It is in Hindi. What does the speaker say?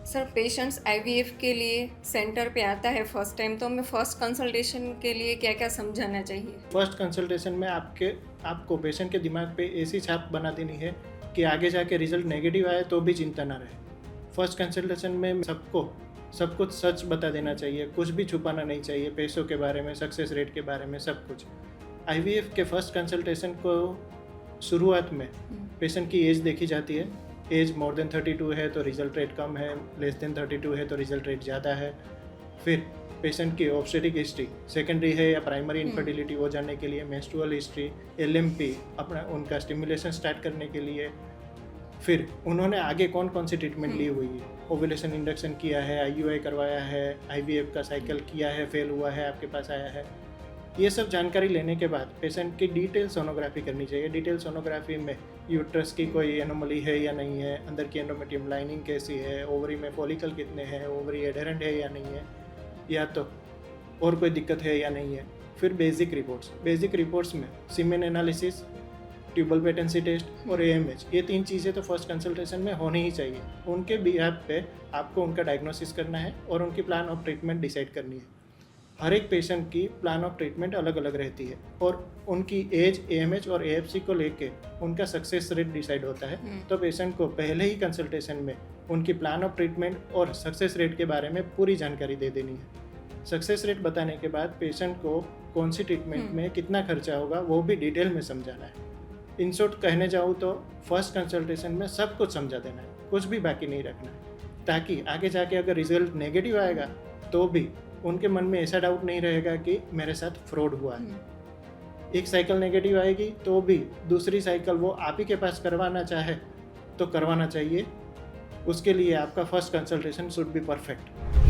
सर पेशेंट्स आईवीएफ के लिए सेंटर पे आता है फर्स्ट टाइम, तो हमें फर्स्ट कंसल्टेशन के लिए क्या क्या समझाना चाहिए? फर्स्ट कंसल्टेशन में आपको पेशेंट के दिमाग पे ऐसी छाप बना देनी है कि आगे जाके रिजल्ट नेगेटिव आए तो भी चिंता ना रहे। फर्स्ट कंसल्टेशन में सब कुछ सच बता देना चाहिए, कुछ भी छुपाना नहीं चाहिए, पैसों के बारे में, सक्सेस रेट के बारे में, सब कुछ। आईवीएफ के फर्स्ट कंसल्टेशन को शुरुआत में पेशेंट की एज देखी जाती है। एज मोर देन 32 है तो रिजल्ट रेट कम है, लेस देन 32 है तो रिजल्ट रेट ज़्यादा है। फिर पेशेंट की ऑब्स्टेटिक हिस्ट्री सेकेंडरी है या प्राइमरी इनफर्टिलिटी वो जानने के लिए, मेंस्ट्रुअल हिस्ट्री, एलएमपी अपना उनका स्टिमुलेशन स्टार्ट करने के लिए, फिर उन्होंने आगे कौन कौन सी ट्रीटमेंट ली हुई है, ओव्यूलेशन इंडक्शन किया है, आईयूआई करवाया है, आईवीएफ का साइकिल किया है, फेल हुआ है, आपके पास आया है। ये सब जानकारी लेने के बाद पेशेंट की डिटेल सोनोग्राफी करनी चाहिए। डिटेल सोनोग्राफी में यूट्रस की कोई एनोमली है या नहीं है, अंदर की एंडोमेट्रियम लाइनिंग कैसी है, ओवरी में फॉलिकल कितने हैं, ओवरी एडहेरेंट है या नहीं है, या तो और कोई दिक्कत है या नहीं है। फिर बेसिक रिपोर्ट्स में semen analysis, tubal patency test और एएमएच, ये 3 चीज़ें तो फर्स्ट कंसल्टेशन में होनी ही चाहिए। उनके बिहाफ पे आपको उनका डायग्नोसिस करना है और उनकी प्लान ऑफ ट्रीटमेंट डिसाइड करनी है। हर एक पेशेंट की प्लान ऑफ ट्रीटमेंट अलग अलग रहती है और उनकी एज, एएमएच और एएफसी को लेके उनका सक्सेस रेट डिसाइड होता है। तो पेशेंट को पहले ही कंसल्टेशन में उनकी प्लान ऑफ ट्रीटमेंट और सक्सेस रेट के बारे में पूरी जानकारी दे देनी है। सक्सेस रेट बताने के बाद पेशेंट को कौन सी ट्रीटमेंट में कितना खर्चा होगा वो भी डिटेल में समझाना है। इन शॉर्ट कहने जाऊँ तो फर्स्ट कंसल्टेशन में सब कुछ समझा देना है, कुछ भी बाकी नहीं रखना है, ताकि आगे जाके अगर रिजल्ट नेगेटिव आएगा तो भी उनके मन में ऐसा डाउट नहीं रहेगा कि मेरे साथ फ्रॉड हुआ है। एक साइकिल नेगेटिव आएगी तो भी दूसरी साइकिल वो आप ही के पास करवाना चाहे तो करवाना चाहिए। उसके लिए आपका first consultation should be perfect.